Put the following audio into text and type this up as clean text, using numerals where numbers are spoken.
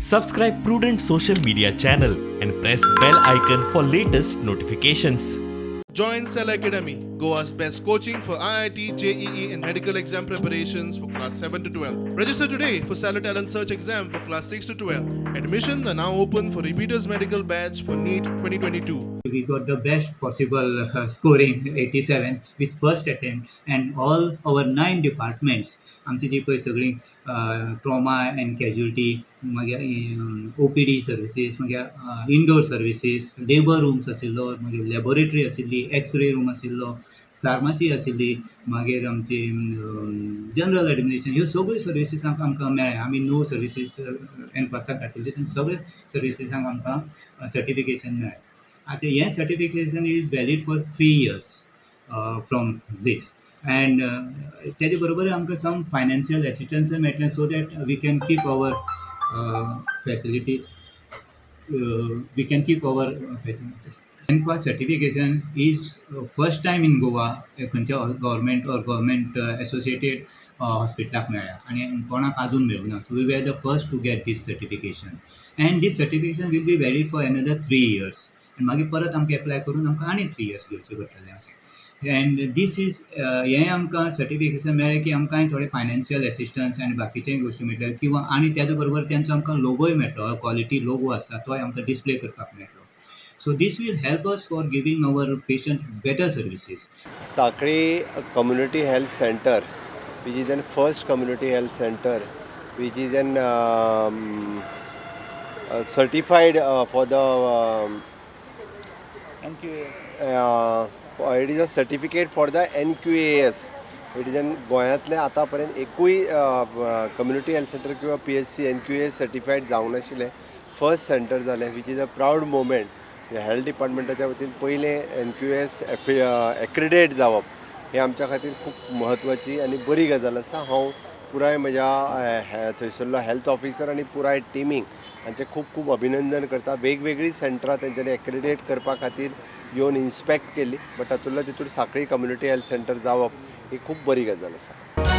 Subscribe Prudent social media channel and press bell icon for latest notifications. Join Cell Academy, Goa's best coaching for IIT, JEE and medical exam preparations for class 7 to 12. Register today for Cell Talent Search exam for class 6 to 12. Admissions are now open for repeaters medical batch for NEET 2022. We got the best possible scoring 87 with first attempt, and all our 9 departments आमची जी पळय सगळी trauma and casualty मागीर OPD services मागीर indoor services labour rooms आशिल्लो मागीर laboratory आशिल्ली x ray room आशिल्लो pharmacy आशिल्ली मागीर आमची जनरल एडमिनिस्ट्रेशन ह्यो सगळ्यो सर्विसीस आमकां मेळ्ळ्या आमी नो सर्विसीस NQASाक घातिल्ली आनी सगळे सर्विसीसांक आमकां सर्टिफिकेशन मेळ्ळें आतां हें certification is valid for 3 years from this and तेजे बरोबर आमकां सम फायनान्शियल एसिस्टन्स मेळटलें so that we can keep our facility NQAS certification is first time in Goa खंयच्या गव्हर्मेंट ऑर गव्हर्मेंट एसोसिएटेड हॉस्पिटलाक मेळ्ळ्या आनी कोणाक आजून मेळूंक ना so we were the first to get this certification and this certification will be valid for another 3 years आनी मागीर परत आमकां एप्लाय करून आमकां आनी 3 years घेवचें पडटलें अशें एंड दीस इज हें आमकां सर्टिफिकेशन मेळ्ळें की आमकां थोडे फायनान्शियल एसिस्टन्स आनी बाकीचेय गोश्टी मेळटल्यो किंवा आनी तेजे बरोबर तेंचो आमकां लोगोय मेळटलो क्वॉलिटी लोगो आसता तोय आमकां डिस्प्ले करपाक मेळटलो so this will help us for giving our patients better services SANKHALI Community Health Center, which is the first community health center, which is then certified for the NQAS. It is a certificate for the NQAS. It is then गोंयांतले आतां पर्यंत एकूय community health centre किंवा PHC NQAS certified जावंक नाशिल्लें first centre जालें which is a proud moment health डिपार्टमेंटाच्या वतीन पयलें NQAS एक्रिडेट जावप हें आमच्या खातीर खूब म्हत्वाची आनी बरी गजाल आसा हांव पुराय म्हज्या थंयसरलो हेल्थ ऑफिसर आनी पुराय टिमीक हांचें खूब खूब अभिनंदन करता वेगवेगळी सेंटरां तेंच्यांनी एक्रिडेट करपा खातीर येवन इन्स्पेक्ट केली बट तातूंतल्या तितून सांखळी कम्युनिटी हेल्थ सेंटर जावप ही खूब बरी गजाल आसा